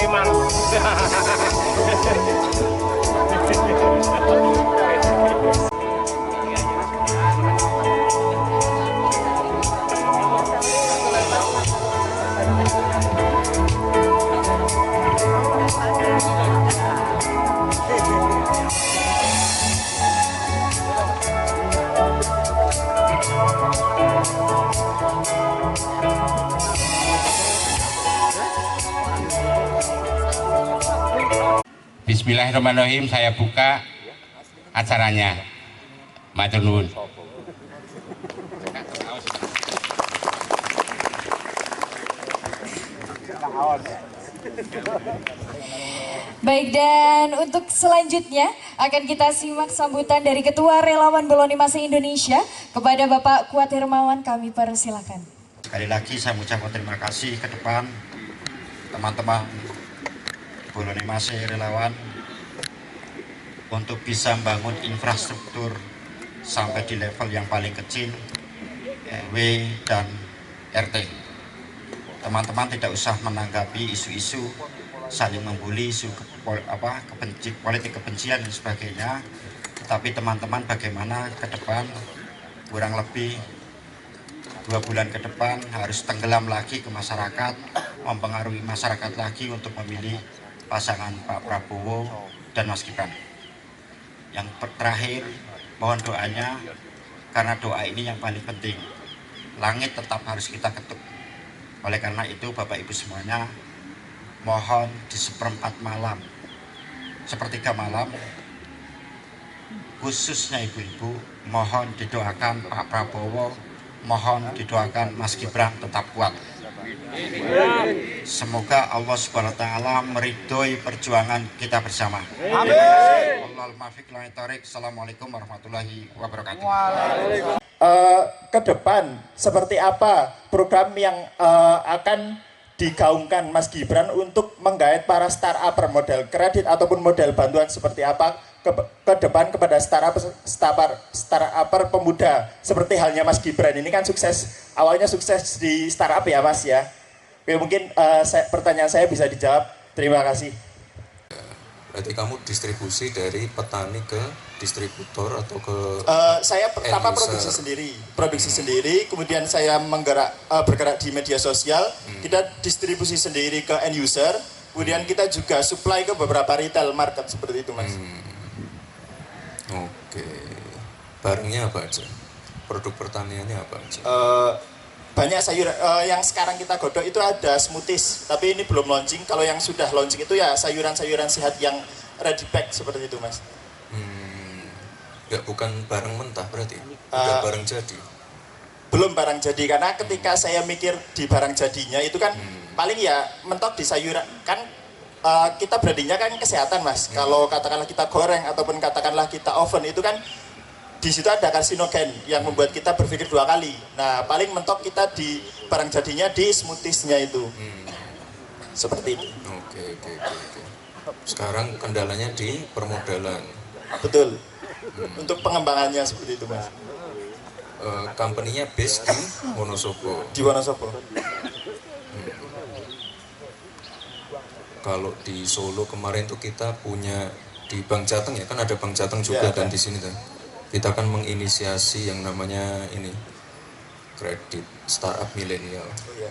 Sleman. Bismillahirrahmanirrahim, saya buka acaranya. Matur nuwun. Baik, dan untuk selanjutnya akan kita simak sambutan dari Ketua Relawan Boloni Masih Indonesia kepada Bapak Kuat Hermawan, kami persilakan. Sekali lagi saya mengucapkan terima kasih ke depan teman-teman Boloni Masih relawan untuk bisa membangun infrastruktur sampai di level yang paling kecil, RW dan RT. Teman-teman tidak usah menanggapi isu-isu saling membuli, isu politik kebencian dan sebagainya, tetapi teman-teman bagaimana ke depan, kurang lebih 2 bulan ke depan harus tenggelam lagi ke masyarakat, mempengaruhi masyarakat lagi untuk memilih pasangan Pak Prabowo dan Mas Gibran. Yang terakhir, mohon doanya, karena doa ini yang paling penting. Langit tetap harus kita ketuk. Oleh karena itu, Bapak Ibu semuanya, mohon di seperempat malam, sepertiga malam, khususnya ibu-ibu, mohon didoakan Pak Prabowo, mohon didoakan Mas Gibran tetap kuat. Semoga Allah Subhanahu wa taala meridhoi perjuangan kita bersama. Amin. Assalamualaikum warahmatullahi wabarakatuh. Ke depan seperti apa program yang akan digaungkan Mas Gibran untuk menggait para startup model kredit ataupun model bantuan seperti apa ke depan kepada startup pemuda seperti halnya Mas Gibran ini kan sukses, awalnya sukses di startup ya Mas ya. Oke, mungkin pertanyaan saya bisa dijawab. Terima kasih. Berarti kamu distribusi dari petani ke distributor atau ke saya pertama produksi sendiri, kemudian saya bergerak di media sosial, kita distribusi sendiri ke end user, kemudian kita juga supply ke beberapa retail market seperti itu Mas. Oke, barangnya apa aja? Produk pertaniannya apa aja? Banyak sayur yang sekarang kita godok itu ada smoothies, tapi ini belum launching. Kalau yang sudah launching itu ya sayuran-sayuran sehat yang ready pack seperti itu Mas. Enggak, bukan barang mentah berarti? Udah barang jadi? Belum barang jadi, karena ketika saya mikir di barang jadinya itu kan paling ya mentok di sayuran kan. Kita brandingnya kan kesehatan Mas. Kalau katakanlah kita goreng ataupun katakanlah kita oven itu kan di situ ada karsinogen yang membuat kita berpikir 2 kali. Nah paling mentok kita di barang jadinya di smoothiesnya itu. Seperti itu. Oke. Sekarang kendalanya di permodalan. Betul. Untuk pengembangannya seperti itu Mas. Company-nya base di Wonosobo. Di Wonosobo. Kalau di Solo kemarin tuh kita punya di Bank Jateng ya, kan ada Bank Jateng juga kan di sini kan. Kita kan menginisiasi yang namanya ini kredit startup milenial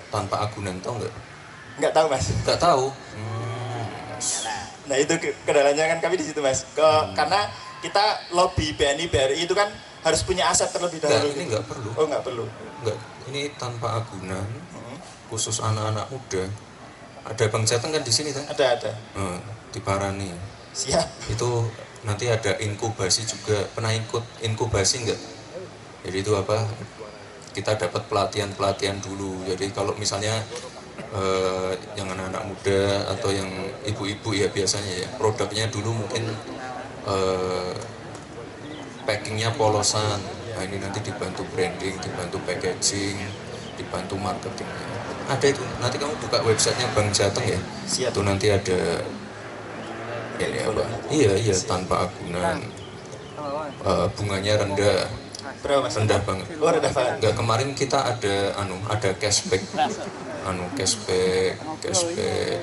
tanpa agunan, tahu nggak? Nggak tahu Mas. Nggak tahu. Nah itu kendalanya kan kami di situ Mas. Karena kita lobby BNI BRI itu kan harus punya aset terlebih dahulu. Ini nggak perlu. Oh nggak perlu. Nggak. Ini tanpa agunan, khusus anak-anak muda. Ada Bank Jateng kan di sini kan? Ada. Di Parani. Siap. Itu nanti ada inkubasi juga. Pernah ikut inkubasi nggak? Jadi itu apa? Kita dapat pelatihan dulu. Jadi kalau misalnya yang anak-anak muda atau yang ibu-ibu ya biasanya ya produknya dulu mungkin packingnya polosan. Nah ini nanti dibantu branding, dibantu packaging, dibantu marketingnya. Ada itu, nanti kamu buka websitenya Bank Jateng ya. Siap. Itu nanti ada ini apa? Iya tanpa agunan. Bunganya rendah. Berapa Mas? Rendah banget. Oh rendah banget. Enggak, kemarin kita ada cashback. cashback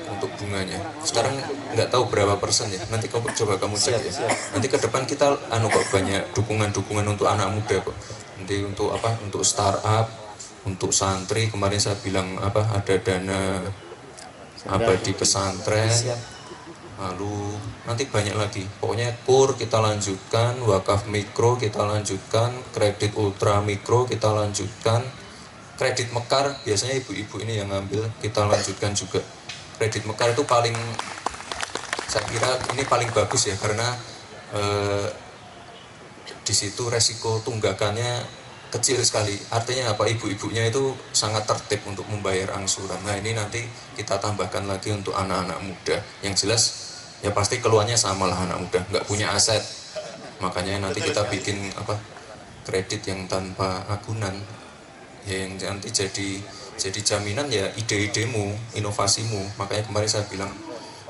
untuk bunganya. Sekarang nggak tahu berapa persen ya. Nanti coba kamu cek ya. Nanti ke depan kita kok banyak dukungan untuk anak muda kok. Nanti untuk apa? Untuk startup, untuk santri. Kemarin saya bilang ada dana abadi pesantren. Lalu nanti banyak lagi. Pokoknya KUR kita lanjutkan, wakaf mikro kita lanjutkan, kredit ultra mikro kita lanjutkan. Kredit mekar biasanya ibu-ibu ini yang ngambil, kita lanjutkan juga. Kredit mekar itu saya kira ini paling bagus ya, karena di situ resiko tunggakannya kecil sekali. Artinya apa? Ibu-ibunya itu sangat tertib untuk membayar angsuran. Nah ini nanti kita tambahkan lagi untuk anak-anak muda. Yang jelas ya pasti keluarnya sama lah, anak muda nggak punya aset. Makanya nanti kita bikin kredit yang tanpa agunan. Yang nanti jadi jaminan ya ide-idemu, inovasimu. Makanya kemarin saya bilang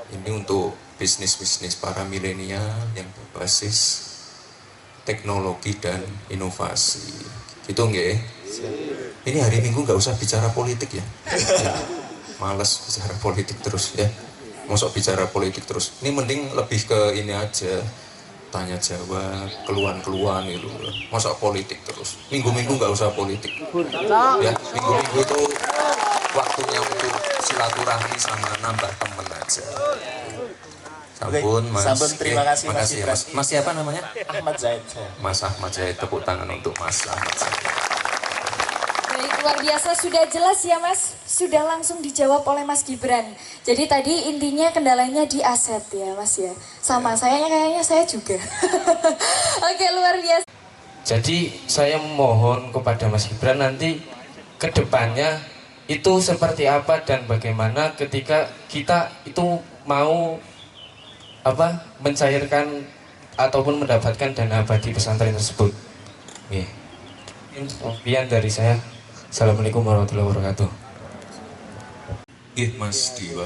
ini untuk bisnis para milenial yang berbasis teknologi dan inovasi. Gitu nggih? Ini hari Minggu nggak usah bicara politik ya. Males bicara politik terus ya. Mosok bicara politik terus. Ini mending lebih ke ini aja. Tanya jawab, keluhan gitu. Masa politik terus. Minggu-minggu nggak usah politik. Ya, minggu-minggu itu waktunya untuk silaturahmi sama nambah temen aja. Sampun, Mas. Sampun, terima kasih, Mas Makasih ya, Mas. Mas siapa namanya? Ahmad Zaid. Mas Ahmad Zaid, tepuk tangan untuk Mas Ahmad Zaid. Baik, luar biasa, sudah jelas ya Mas, sudah langsung dijawab oleh Mas Gibran. Jadi tadi intinya kendalanya di aset ya Mas ya. Sama kayaknya saya juga. Oke, luar biasa. Jadi saya mohon kepada Mas Gibran nanti ke depannya itu seperti apa dan bagaimana ketika kita itu mau mencairkan ataupun mendapatkan dana abadi pesantren tersebut. Oke. Sekian dari saya. Assalamualaikum warahmatullahi wabarakatuh. Mas Diwa,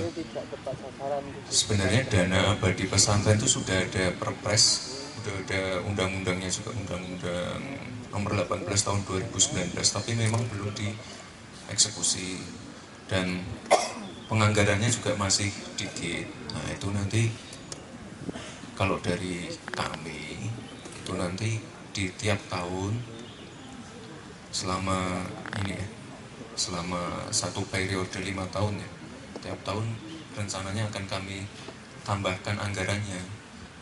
sebenarnya dana abadi pesantren itu sudah ada perpres, sudah ada undang-undangnya juga, undang-undang nomor 18 tahun 2019, tapi memang belum dieksekusi dan penganggarannya juga masih dikit. Nah itu nanti kalau dari kami itu nanti di tiap tahun selama satu periode 5 tahun ya, tiap tahun rencananya akan kami tambahkan anggarannya,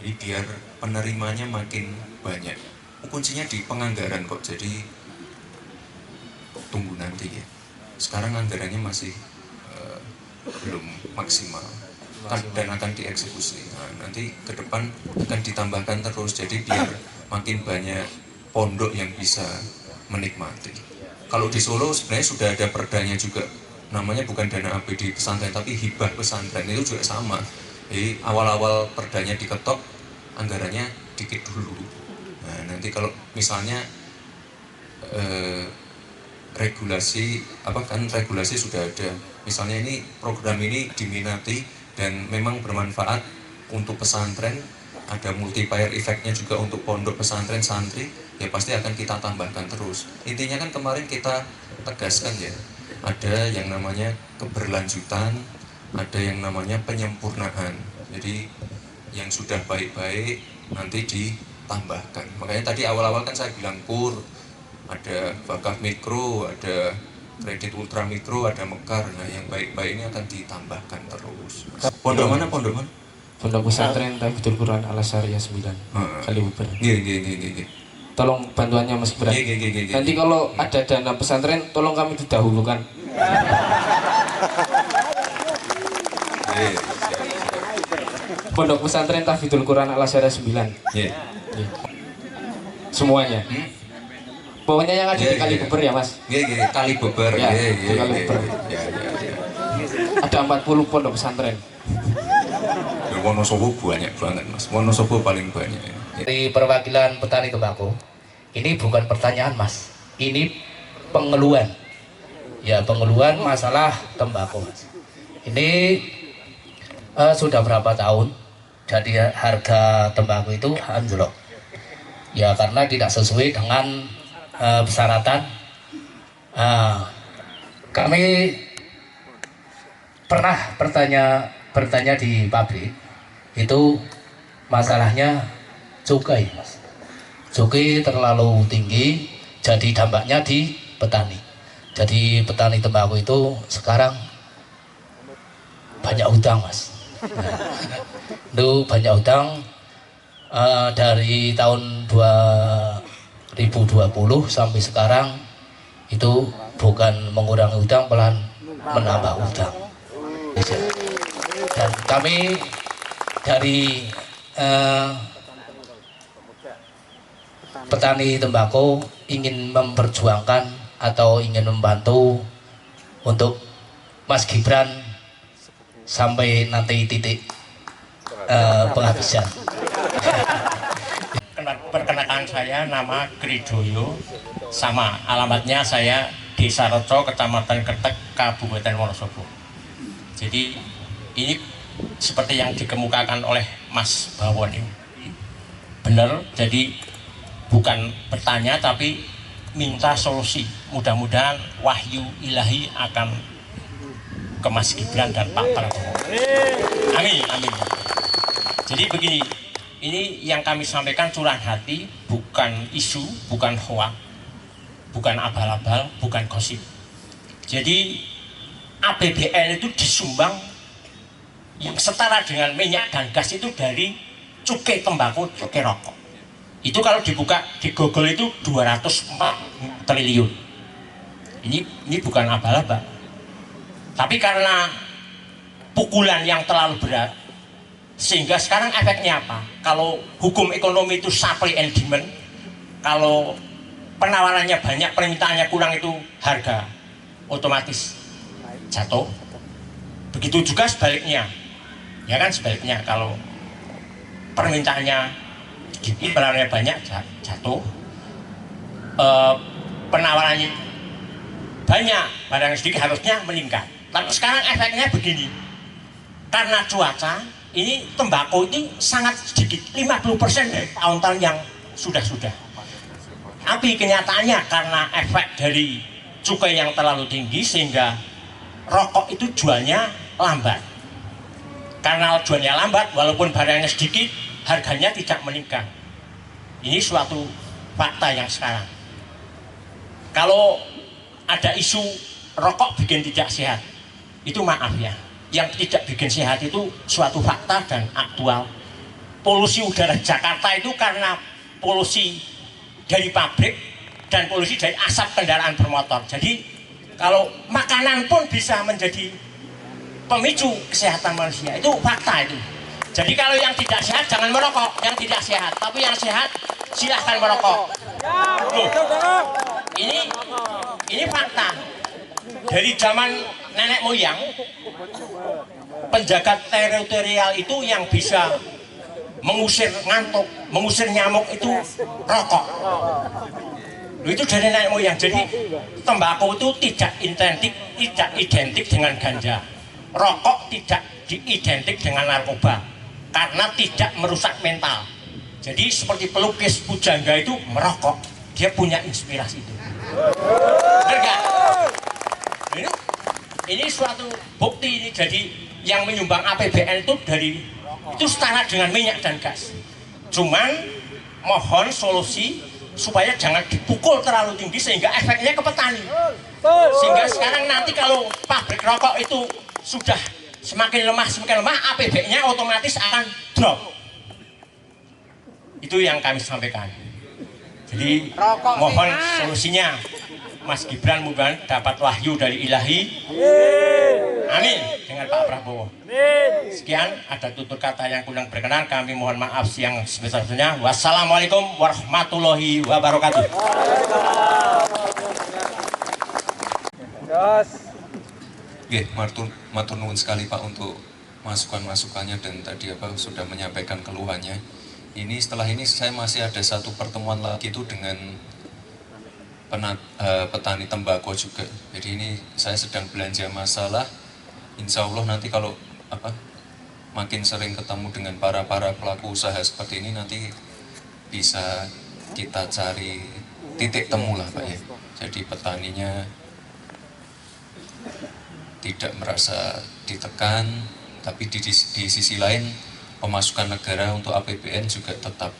jadi biar penerimanya makin banyak. Kuncinya di penganggaran kok, jadi tunggu nanti ya. Sekarang anggarannya masih belum maksimal dan akan dieksekusi. Nah, nanti ke depan akan ditambahkan terus, jadi biar makin banyak pondok yang bisa menikmati. Kalau di Solo sebenarnya sudah ada perdanya juga, namanya bukan dana abadi pesantren tapi hibah pesantren, itu juga sama. Jadi awal-awal perdanya diketok, anggarannya dikit dulu. Nah nanti kalau misalnya regulasi sudah ada, misalnya ini program ini diminati dan memang bermanfaat untuk pesantren, ada multiplier efeknya juga untuk pondok pesantren santri, ya pasti akan kita tambahkan terus. Intinya kan kemarin kita tegaskan ya, ada yang namanya keberlanjutan, ada yang namanya penyempurnaan. Jadi yang sudah baik-baik nanti ditambahkan. Makanya tadi awal-awal kan saya bilang KUR, ada wakaf mikro, ada kredit ultra mikro, ada mekar. Nah yang baik-baik ini akan ditambahkan terus. Pondok mana? Pondok pesantren Tafidul Quran Al Syariah 9 Kalibuber. Iya. Tolong bantuannya Mas Gibran. Nanti kalau ada dana pesantren, tolong kami didahulukan. Pondok pesantren Tafidul Quran Al Syariah 9. Semuanya. Pokoknya yang ada di Kalibuber ya Mas. Kalibuber. Kalibuber. Ada 40 pondok pesantren. Wonosobo banyak banget Mas. Wonosobo paling banyak. Dari perwakilan petani tembakau, ini bukan pertanyaan Mas, ini pengeluhan. Ya pengeluhan masalah tembakau Mas. Ini sudah berapa tahun jadi harga tembakau itu anjlok. Ya karena tidak sesuai dengan persyaratan. Kami pernah bertanya di pabrik itu masalahnya cukai, Mas. Cukai terlalu tinggi, jadi dampaknya di petani. Jadi petani tembakau itu sekarang banyak utang, Mas. Itu banyak utang dari tahun 2020 sampai sekarang itu bukan mengurangi utang, pelan menambah utang. Dan kami dari petani tembakau ingin memperjuangkan atau ingin membantu untuk Mas Gibran sampai nanti titik penghabisan. Perkenalkan, saya nama Kridoyo, sama alamatnya saya Desa Reco, Kecamatan Kertek, Kabupaten Wonosobo. Jadi ini seperti yang dikemukakan oleh Mas Bawon ini benar, jadi bukan bertanya tapi minta solusi. Mudah-mudahan wahyu ilahi akan ke Mas Gibran dan Pak Prabowo. Amin, amin. Jadi begini, ini yang kami sampaikan curahan hati, bukan isu, bukan hoak, bukan abal-abal, bukan gosip. Jadi APBN itu disumbang yang setara dengan minyak dan gas itu dari cukai tembakau, cukai rokok. Itu kalau dibuka di Google itu 204 triliun. Ini bukan abal-abal. Tapi karena pukulan yang terlalu berat, sehingga sekarang efeknya apa? Kalau hukum ekonomi itu supply and demand, kalau penawarannya banyak, permintaannya kurang, itu harga otomatis jatuh. Begitu juga sebaliknya, ya kan, sebaliknya kalau permintaannya sedikit, penawarannya banyak, jatuh. Penawarannya banyak, barang sedikit, harusnya meningkat. Tapi sekarang efeknya begini, karena cuaca, ini tembakau ini sangat sedikit, 50% dari tahun-tahun yang sudah-sudah. Tapi kenyataannya karena efek dari cukai yang terlalu tinggi, sehingga rokok itu jualnya lambat. Karena jualnya lambat, walaupun barangnya sedikit, harganya tidak meningkat. Ini suatu fakta yang sekarang. Kalau ada isu rokok bikin tidak sehat, itu maaf ya, yang tidak bikin sehat itu suatu fakta dan aktual. Polusi udara Jakarta itu karena polusi dari pabrik dan polusi dari asap kendaraan bermotor. Jadi kalau makanan pun bisa menjadi pemicu kesehatan manusia, itu fakta itu. Jadi kalau yang tidak sehat jangan merokok, yang tidak sehat. Tapi yang sehat silahkan merokok. Loh, ini fakta. Dari zaman nenek moyang, penjaga teritorial itu yang bisa mengusir ngantuk, mengusir nyamuk itu rokok. Itu dari nenek moyang. Jadi tembakau itu tidak identik dengan ganja. Rokok tidak diidentik dengan narkoba karena tidak merusak mental. Jadi seperti pelukis pujangga itu merokok, dia punya inspirasi itu. Benar gak? Ini suatu bukti ini. Jadi yang menyumbang APBN itu itu setara dengan minyak dan gas. Cuman mohon solusi supaya jangan dipukul terlalu tinggi sehingga efeknya ke petani. Sehingga sekarang nanti kalau pabrik rokok itu sudah semakin lemah, APBN-nya otomatis akan drop. Itu yang kami sampaikan. Jadi mohon solusinya, Mas Gibran mudah-mudahan dapat wahyu dari ilahi. Amin. Dengan Pak Prabowo. Sekian, ada tutur kata yang kurang berkenan, kami mohon maaf yang sebesar-besarnya. Wassalamualaikum warahmatullahi wabarakatuh. Oke, matur nuwun sekali Pak untuk masukan-masukannya dan tadi sudah menyampaikan keluhannya. Ini setelah ini saya masih ada satu pertemuan lagi itu dengan petani tembakau juga. Jadi ini saya sedang belanja masalah. Insya Allah nanti kalau makin sering ketemu dengan para pelaku usaha seperti ini, nanti bisa kita cari titik temu lah Pak ya. Jadi petaninya tidak merasa ditekan, tapi di sisi lain pemasukan negara untuk APBN juga tetap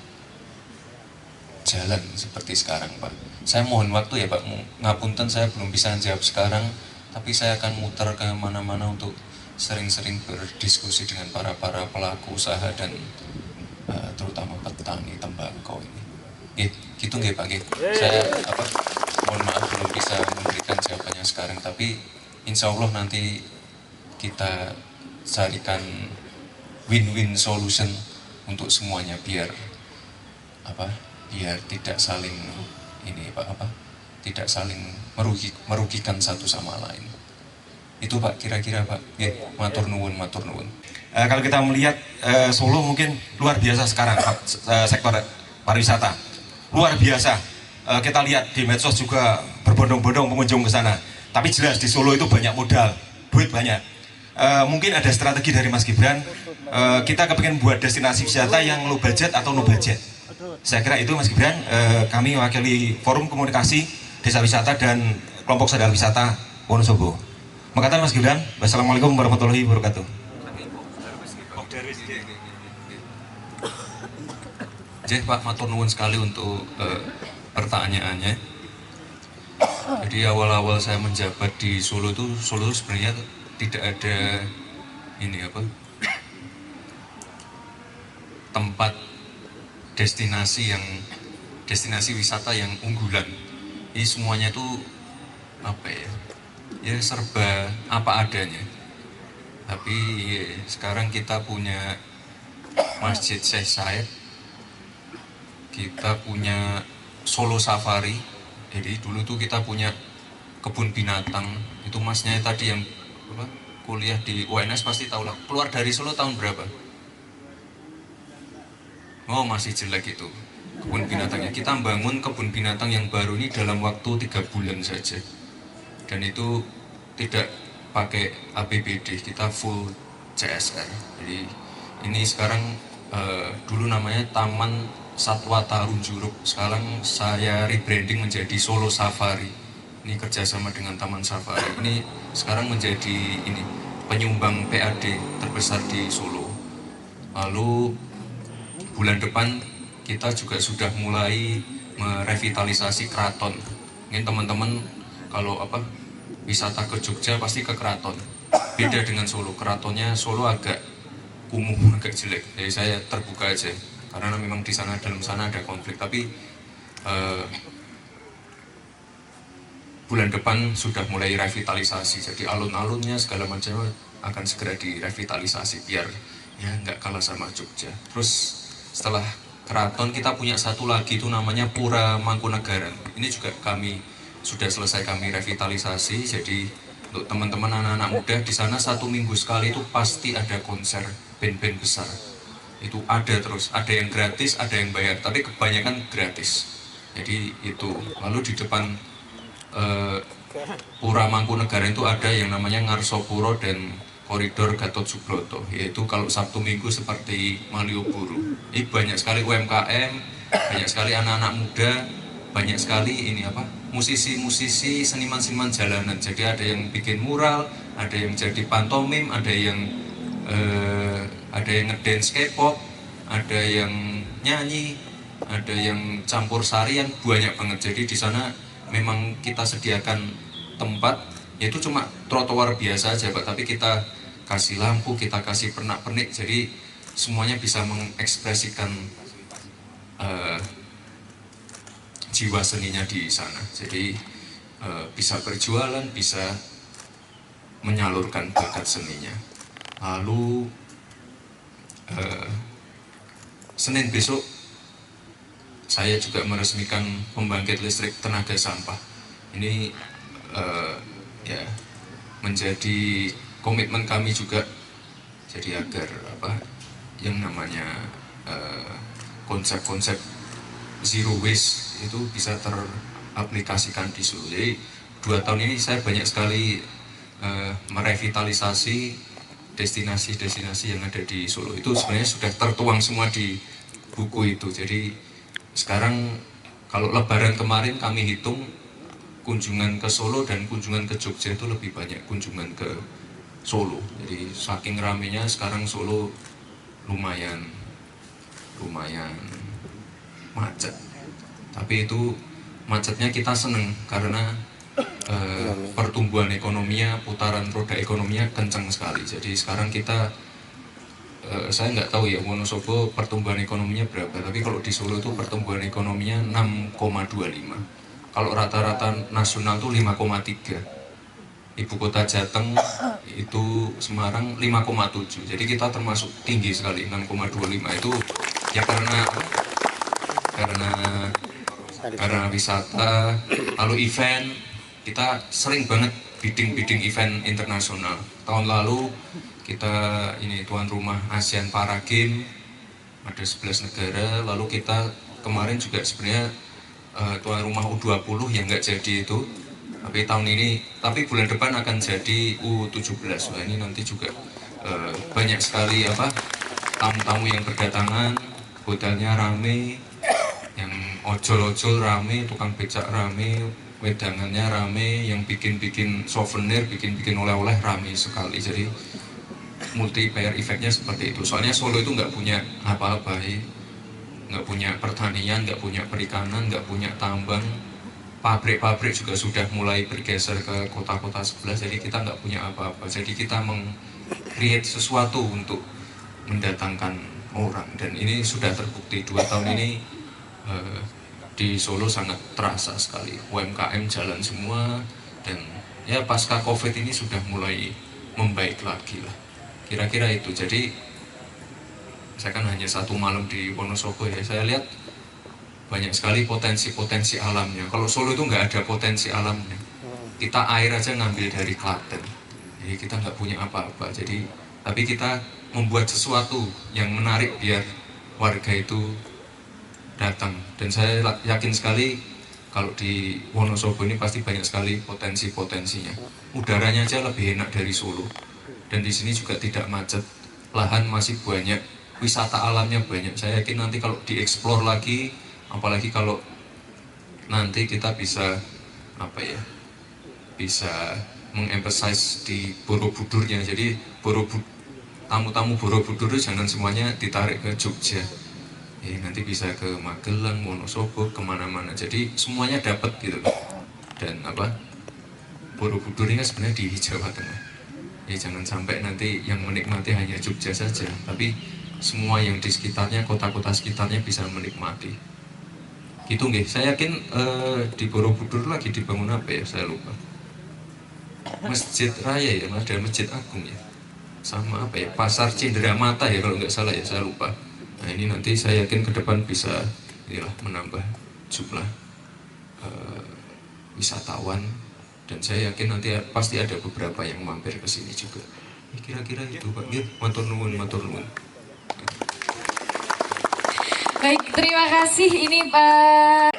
jalan seperti sekarang, Pak. Saya mohon waktu ya, Pak, ngapunten saya belum bisa jawab sekarang, tapi saya akan muter ke mana-mana untuk sering-sering berdiskusi dengan para pelaku usaha dan terutama petani tembakau ini. Gitu nggih Pak nggih. Saya mohon maaf belum bisa memberikan jawabannya sekarang, tapi insya Allah nanti kita carikan win-win solution untuk semuanya biar biar tidak saling tidak saling merugikan satu sama lain. Itu Pak kira-kira Pak. Matur nuwun. Kalau kita melihat Solo mungkin luar biasa sekarang sektor pariwisata. Luar biasa. Kita lihat di medsos juga berbondong-bondong pengunjung ke sana. Tapi jelas di Solo itu banyak modal, duit banyak. Mungkin ada strategi dari Mas Gibran. Kita kepingin buat destinasi wisata yang low budget atau no budget. Saya kira itu Mas Gibran. Kami mewakili Forum Komunikasi Desa Wisata dan Kelompok Sadar Wisata Wonosobo. Makatan Mas Gibran. Wassalamualaikum warahmatullahi wabarakatuh. Jadi Pak, matur nuwun sekali untuk pertanyaannya. Jadi awal-awal saya menjabat di Solo itu sebenarnya tidak ada tempat destinasi wisata yang unggulan. Ini semuanya tuh ya serba apa adanya. Tapi sekarang kita punya Masjid Syekh Said, kita punya Solo Safari. Jadi dulu tuh kita punya kebun binatang. Itu masnya tadi yang kuliah di UNS pasti tahu lah. Keluar dari Solo tahun berapa? Oh, masih jelek itu kebun binatangnya. Kita bangun kebun binatang yang baru ini dalam waktu 3 bulan saja. Dan itu tidak pakai APBD, kita full CSR. Jadi ini sekarang dulu namanya Taman Satwa Tarun Juruk, sekarang saya rebranding menjadi Solo Safari. Ini kerjasama dengan Taman Safari. Ini sekarang menjadi penyumbang PAD terbesar di Solo. Lalu bulan depan kita juga sudah mulai merevitalisasi keraton. Mungkin teman-teman kalau wisata ke Jogja pasti ke keraton. Beda dengan Solo, keratonnya Solo agak kumuh, agak jelek. Jadi saya terbuka aja, karena memang di sana dalam sana ada konflik. Tapi bulan depan sudah mulai revitalisasi. Jadi alun-alunnya segala macam akan segera direvitalisasi biar ya nggak kalah sama Jogja. Terus setelah keraton kita punya satu lagi itu namanya Pura Mangkunegaran. Ini juga sudah selesai kami revitalisasi. Jadi untuk teman-teman anak-anak muda di sana 1 minggu sekali itu pasti ada konser band-band besar. Itu ada terus, ada yang gratis, ada yang bayar, tapi kebanyakan gratis. Jadi itu. Lalu di depan Pura Mangkunegaran itu ada yang namanya Ngarsopuro dan Koridor Gatot Subroto, yaitu kalau Sabtu Minggu seperti Malioboro. Ini banyak sekali UMKM, banyak sekali anak-anak muda, banyak sekali musisi-musisi, seniman-seniman jalanan. Jadi ada yang bikin mural, ada yang jadi pantomim, ada yang ngedance K-pop, ada yang nyanyi, ada yang campur sarian, banyak banget. Jadi di sana memang kita sediakan tempat, yaitu cuma trotoar biasa aja Pak, tapi kita kasih lampu, kita kasih pernak-pernik, jadi semuanya bisa mengekspresikan jiwa seninya di sana. Jadi bisa berjualan, bisa menyalurkan bakat seninya. Lalu Senin besok saya juga meresmikan pembangkit listrik tenaga sampah. Ini ya menjadi komitmen kami juga, jadi agar yang namanya konsep-konsep zero waste itu bisa teraplikasikan di Solo. Jadi 2 tahun ini saya banyak sekali merevitalisasi destinasi-destinasi yang ada di Solo. Itu sebenarnya sudah tertuang semua di buku itu. Jadi sekarang kalau Lebaran kemarin kami hitung kunjungan ke Solo dan kunjungan ke Jogja itu lebih banyak kunjungan ke Solo. Jadi saking ramenya sekarang Solo lumayan macet. Tapi itu macetnya kita seneng karena pertumbuhan ekonominya, putaran roda ekonominya kencang sekali. Jadi sekarang kita saya nggak tahu ya Wonosobo pertumbuhan ekonominya berapa, tapi kalau di Solo itu pertumbuhan ekonominya 6,25. Kalau rata-rata nasional itu 5,3. Ibu kota Jateng itu Semarang 5,7. Jadi kita termasuk tinggi sekali 6,25 itu ya karena wisata, lalu event kita sering banget bidding event internasional. Tahun lalu kita ini tuan rumah ASEAN Para Games, ada 11 negara. Lalu kita kemarin juga sebenarnya tuan rumah U20 yang nggak jadi itu. Tapi bulan depan akan jadi U17. Nah ini nanti juga banyak sekali tamu-tamu yang berdatangan, hotelnya rame, yang ojol-ojol rame, tukang becak rame, wedangannya rame, yang bikin souvenir, bikin oleh-oleh rame sekali. Jadi multiplier efeknya seperti itu. Soalnya Solo itu nggak punya apa-apa, nggak punya pertanian, nggak punya perikanan, nggak punya tambang. Pabrik-pabrik juga sudah mulai bergeser ke kota-kota sebelah. Jadi kita nggak punya apa-apa. Jadi kita meng-create sesuatu untuk mendatangkan orang. Dan ini sudah terbukti 2 tahun ini di Solo sangat terasa sekali. UMKM jalan semua dan ya pasca Covid ini sudah mulai membaik lagi lah. Kira-kira itu. Jadi saya kan hanya 1 malam di Wonosobo ya. Saya lihat banyak sekali potensi alamnya. Kalau Solo itu nggak ada potensi alamnya. Kita air aja ngambil dari Klaten. Jadi kita nggak punya apa-apa. Tapi kita membuat sesuatu yang menarik biar warga itu datang. Dan saya yakin sekali kalau di Wonosobo ini pasti banyak sekali potensinya. Udaranya aja lebih enak dari Solo. Dan di sini juga tidak macet. Lahan masih banyak, wisata alamnya banyak. Saya yakin nanti kalau dieksplor lagi, apalagi kalau nanti kita bisa mengemphasize di Borobudurnya. Jadi tamu-tamu Borobudur jangan semuanya ditarik ke Jogja. Nanti bisa ke Magelang, Wonosobo, kemana-mana. Jadi semuanya dapat gitu. Dan Borobudur ini sebenarnya di Jawa Tengah. Jangan sampai nanti yang menikmati hanya Jogja saja, tapi semua yang di sekitarnya, kota-kota sekitarnya bisa menikmati. Gitu nggih. Saya yakin di Borobudur lagi dibangun apa ya, saya lupa. Masjid Raya ya, ada Masjid Agung ya. Sama Pasar Cindramata ya kalau nggak salah ya, saya lupa. Nah ini nanti saya yakin ke depan bisa menambah jumlah wisatawan, dan saya yakin nanti pasti ada beberapa yang mampir ke sini juga. Kira-kira itu Pak. Matur nuwun. Baik, terima kasih ini Pak.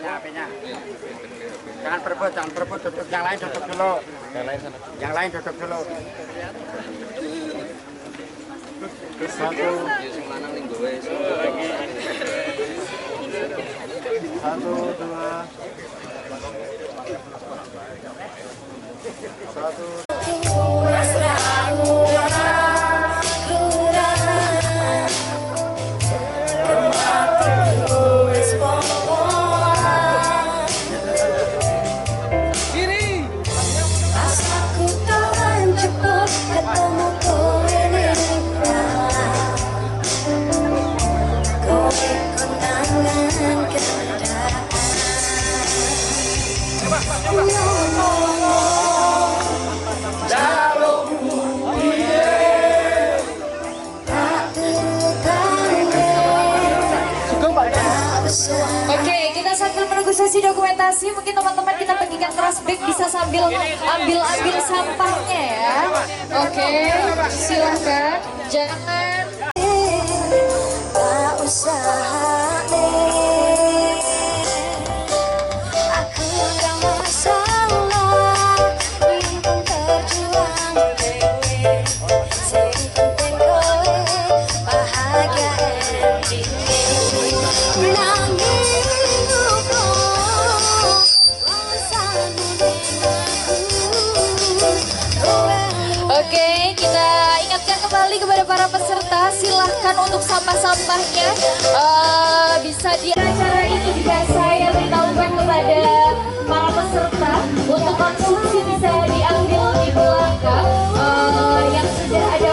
HP-nya. Jangan berebut, duduk. Yang lain duduk dulu. Satu, dua, satu. Oke, kita sambil menunggu sesi dokumentasi, mungkin teman-teman kita bagikan keras break, bisa sambil ambil sampahnya ya. Oke, silahkan. Jangan tak usah kita ingatkan kembali kepada para peserta, silahkan untuk sampah-sampahnya bisa di acara ini juga saya beritahukan kepada para peserta untuk konsumsi bisa diambil di belakang yang sudah ada